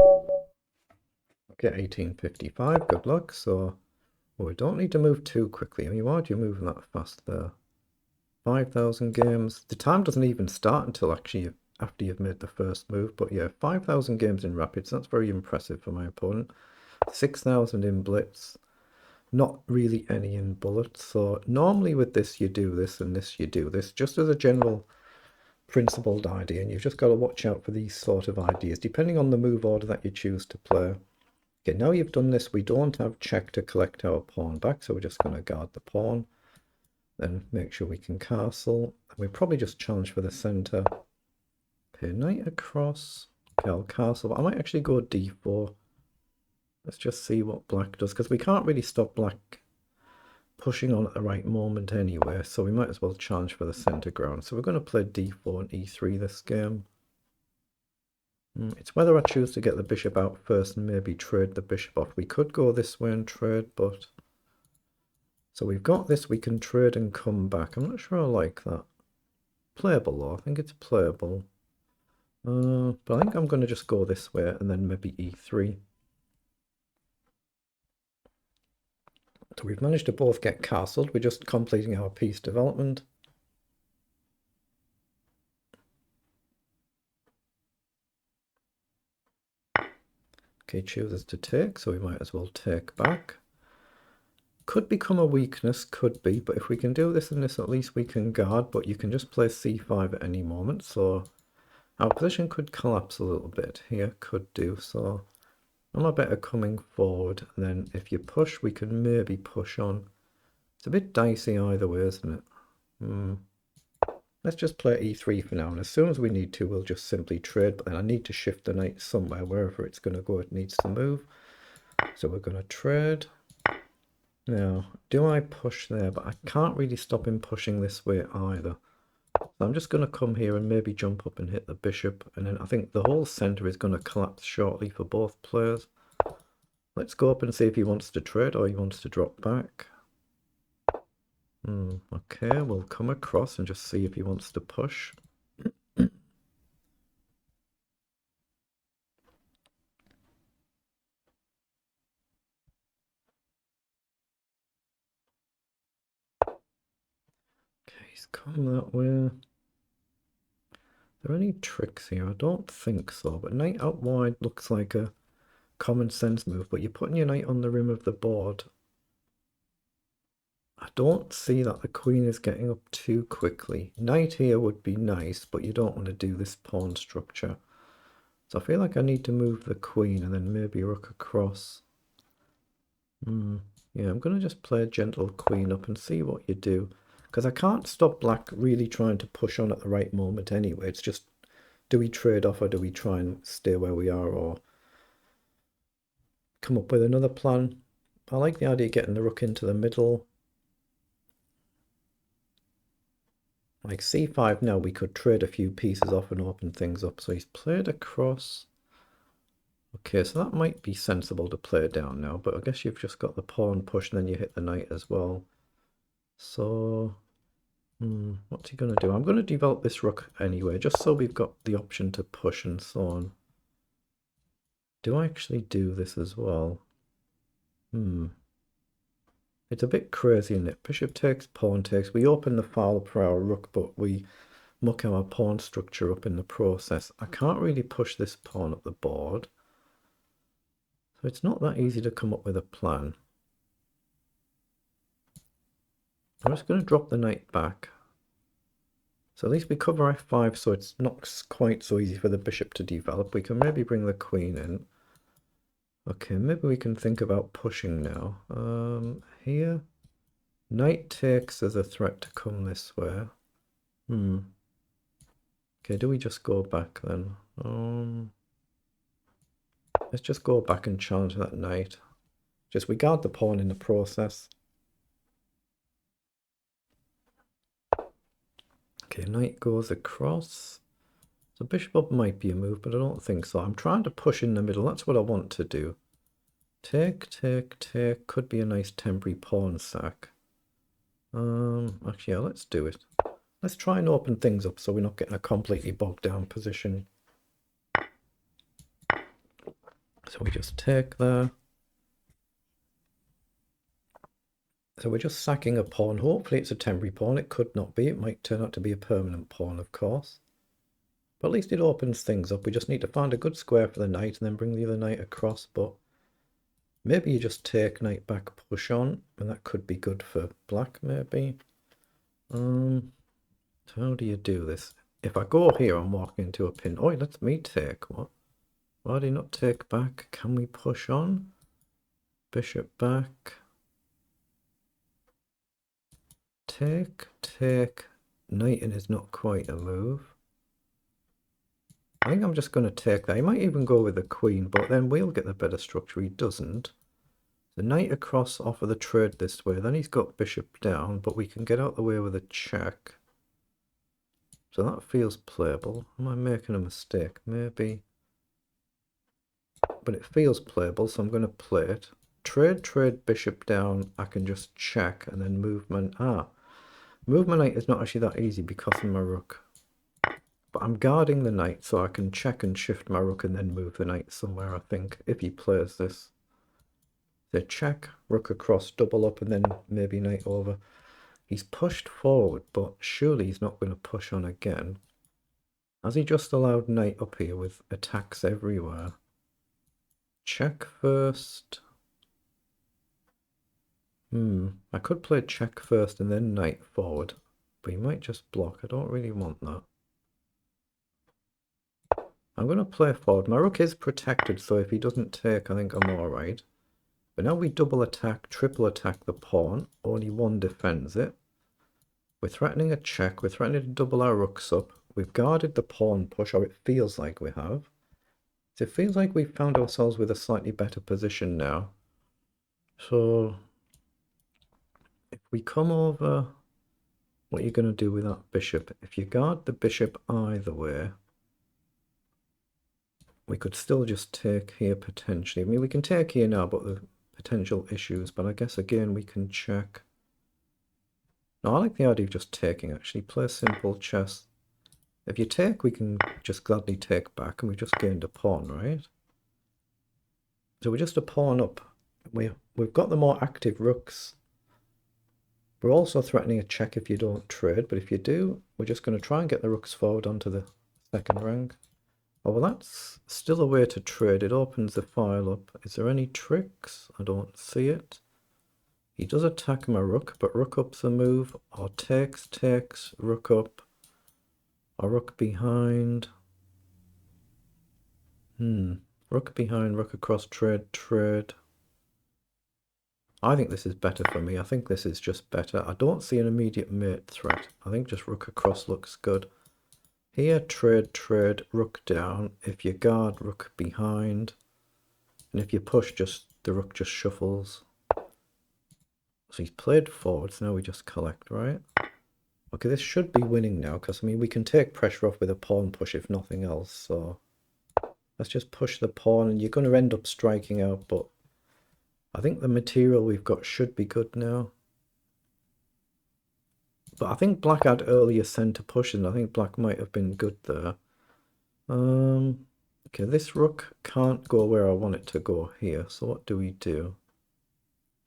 Okay, 1855, good luck. So, we don't need to move too quickly. I mean, why are you moving that fast there? 5,000 games. The time doesn't even start until actually after you've made the first move. But yeah, 5,000 games in Rapids. That's very impressive for my opponent. 6,000 in Blitz. Not really any in Bullets. So normally with this you do this and this you do this. Just as a general principled idea. And you've just got to watch out for these sort of ideas. Depending on the move order that you choose to play. Okay, now you've done this, we don't have check to collect our pawn back, so we're just going to guard the pawn. Then make sure we can castle. We probably just challenge for the centre. Okay, knight across. Okay, I'll castle, but I might actually go d4. Let's just see what black does, because we can't really stop black pushing on at the right moment anyway, so we might as well challenge for the centre ground. So we're going to play d4 and e3 this game. It's whether I choose to get the bishop out first and maybe trade the bishop off. We could go this way and trade, but... So we've got this, we can trade and come back. I'm not sure I like that. Playable though, I think it's playable. But I think I'm going to just go this way and then maybe e3. So we've managed to both get castled. We're just completing our piece development. Okay, chooses to take, so we might as well take back. Could become a weakness, could be, but if we can do this and this, at least we can guard, but you can just play c5 at any moment, so our position could collapse a little bit here, could do, so I'm a better coming forward, and then if you push, we can maybe push on. It's a bit dicey either way, isn't it? Let's just play e3 for now, and as soon as we need to, we'll just simply trade, but then I need to shift the knight somewhere. Wherever it's going to go, it needs to move. So we're going to trade. Now, do I push there? But I can't really stop him pushing this way either. So I'm just going to come here and maybe jump up and hit the bishop, and then I think the whole centre is going to collapse shortly for both players. Let's go up and see if he wants to trade or he wants to drop back. Okay, we'll come across and just see if he wants to push. Okay, he's come that way. Are there any tricks here? I don't think so, but knight out wide looks like a common sense move, but you're putting your knight on the rim of the board. I don't see that the queen is getting up too quickly. Knight here would be nice, but you don't want to do this pawn structure. So I feel like I need to move the queen and then maybe rook across. Yeah, I'm going to just play a gentle queen up and see what you do. Because I can't stop black really trying to push on at the right moment anyway. It's just, do we trade off or do we try and stay where we are or come up with another plan? I like the idea of getting the rook into the middle. Like c5 now, we could trade a few pieces off and open things up. So he's played across. Okay, so that might be sensible to play down now, but I guess you've just got the pawn push and then you hit the knight as well. So, what's he going to do? I'm going to develop this rook anyway, just so we've got the option to push and so on. Do I actually do this as well? It's a bit crazy, isn't it? Bishop takes, pawn takes. We open the file for our rook, but we muck our pawn structure up in the process. I can't really push this pawn up the board. So it's not that easy to come up with a plan. I'm just going to drop the knight back. So at least we cover f5, so it's not quite so easy for the bishop to develop. We can maybe bring the queen in. Okay, maybe we can think about pushing now. Here, knight takes as a threat to come this way. Okay, do we just go back then? Let's just go back and challenge that knight. Just we guard the pawn in the process. Okay, knight goes across. So bishop up might be a move, but I don't think so. I'm trying to push in the middle. That's what I want to do. Take, take, take. Could be a nice temporary pawn sack. Actually, yeah, let's do it. Let's try and open things up so we're not getting a completely bogged down position. So we just take there. So we're just sacking a pawn. Hopefully it's a temporary pawn. It could not be. It might turn out to be a permanent pawn, of course. But at least it opens things up. We just need to find a good square for the knight and then bring the other knight across. But maybe you just take knight back, push on, and that could be good for black, maybe. So how do you do this? If I go here, I'm walking into a pin. Oh, it lets me take. What? Why do you not take back? Can we push on? Bishop back. Take. Knighting is not quite a move. I think I'm just going to take that. He might even go with the queen, but then we'll get the better structure. He doesn't. The knight across offer the trade this way. Then he's got bishop down, but we can get out the way with a check. So that feels playable. Am I making a mistake? Maybe. But it feels playable, so I'm going to play it. Trade, bishop down. I can just check and then movement. Movement knight is not actually that easy because of my rook. But I'm guarding the knight, so I can check and shift my rook and then move the knight somewhere, I think, if he plays this. So check, rook across, double up, and then maybe knight over. He's pushed forward, but surely he's not going to push on again. Has he just allowed knight up here with attacks everywhere? Check first. I could play check first and then knight forward, but he might just block. I don't really want that. I'm going to play forward. My rook is protected, so if he doesn't take, I think I'm alright. But now we double attack, triple attack the pawn. Only one defends it. We're threatening a check. We're threatening to double our rooks up. We've guarded the pawn push, or it feels like we have. So it feels like we've found ourselves with a slightly better position now. So if we come over, what are you going to do with that bishop? If you guard the bishop either way, we could still just take here potentially. I mean, we can take here now, but the potential issues. But I guess again we can check. No, I like the idea of just taking, actually. Play simple chess. If you take, we can just gladly take back, and we've just gained a pawn, right? So we're just a pawn up. We've got the more active rooks. We're also threatening a check if you don't trade, but if you do, we're just going to try and get the rooks forward onto the second rank. Oh, well, that's still a way to trade. It opens the file up. Is there any tricks? I don't see it. He does attack my rook, but rook up's a move. Or takes, rook up. Or rook behind. Rook behind, rook across, trade. I think this is better for me. I think this is just better. I don't see an immediate mate threat. I think just rook across looks good. Here, trade, rook down. If you guard, rook behind. And if you push, just the rook just shuffles. So he's played forward, so now we just collect, right? Okay, this should be winning now, because, I mean, we can take pressure off with a pawn push if nothing else, so... Let's just push the pawn, and you're going to end up striking out, but... I think the material we've got should be good now. But I think black had earlier centre pushes, and I think black might have been good there. Okay, this rook can't go where I want it to go here, so what do we do?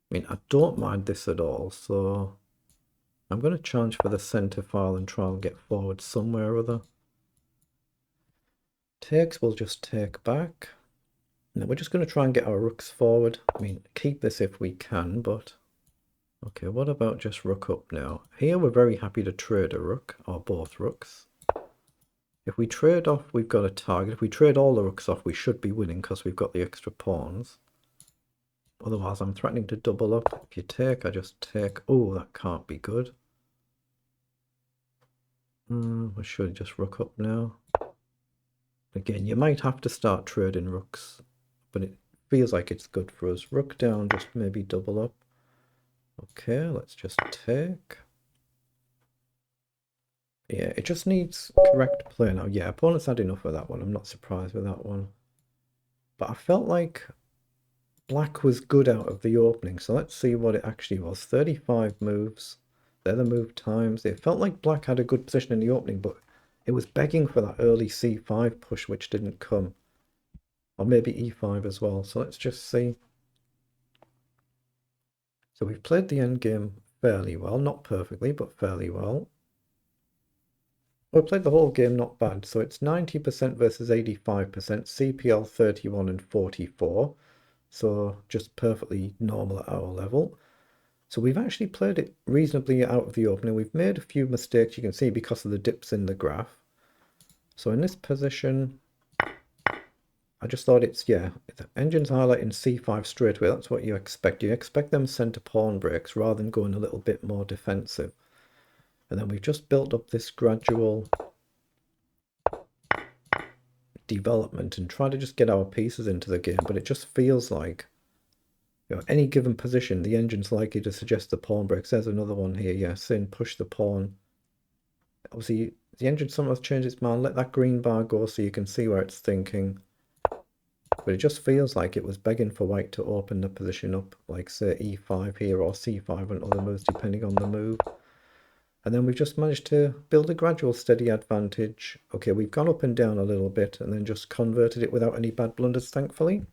I mean, I don't mind this at all, so... I'm going to challenge for the centre file and try and get forward somewhere or other. Takes, we'll just take back. Now we're just going to try and get our rooks forward. I mean, keep this if we can, but... Okay, what about just rook up now? Here we're very happy to trade a rook, or both rooks. If we trade off, we've got a target. If we trade all the rooks off, we should be winning because we've got the extra pawns. Otherwise, I'm threatening to double up. If you take, I just take. Oh, that can't be good. We should just rook up now. Again, you might have to start trading rooks, but it feels like it's good for us. Rook down, just maybe double up. Okay, let's just take. Yeah, it just needs correct play now. Yeah, opponents had enough of that one. I'm not surprised with that one. But I felt like black was good out of the opening, so let's see what it actually was. 35 moves. They're the move times. It felt like black had a good position in the opening, but it was begging for that early c5 push, which didn't come. or maybe e5 as well. So let's just see. So we've played the endgame fairly well, not perfectly, but fairly well. We played the whole game not bad, so it's 90% versus 85%, CPL 31 and 44, so just perfectly normal at our level. So we've actually played it reasonably out of the opening. We've made a few mistakes, you can see, because of the dips in the graph. So in this position, I just thought it's, yeah, the engine's highlighting c5 straight away. That's what you expect. You expect them center pawn breaks rather than going a little bit more defensive. And then we've just built up this gradual development and try to just get our pieces into the game. But it just feels like, you know, any given position, the engine's likely to suggest the pawn breaks. There's another one here, yeah, saying push the pawn. Obviously, the engine sometimes changes its mind. Let that green bar go so you can see where it's thinking. But it just feels like it was begging for white to open the position up, like say e5 here or c5 and other moves depending on the move. And then we've just managed to build a gradual steady advantage. Okay, we've gone up and down a little bit and then just converted it without any bad blunders, thankfully.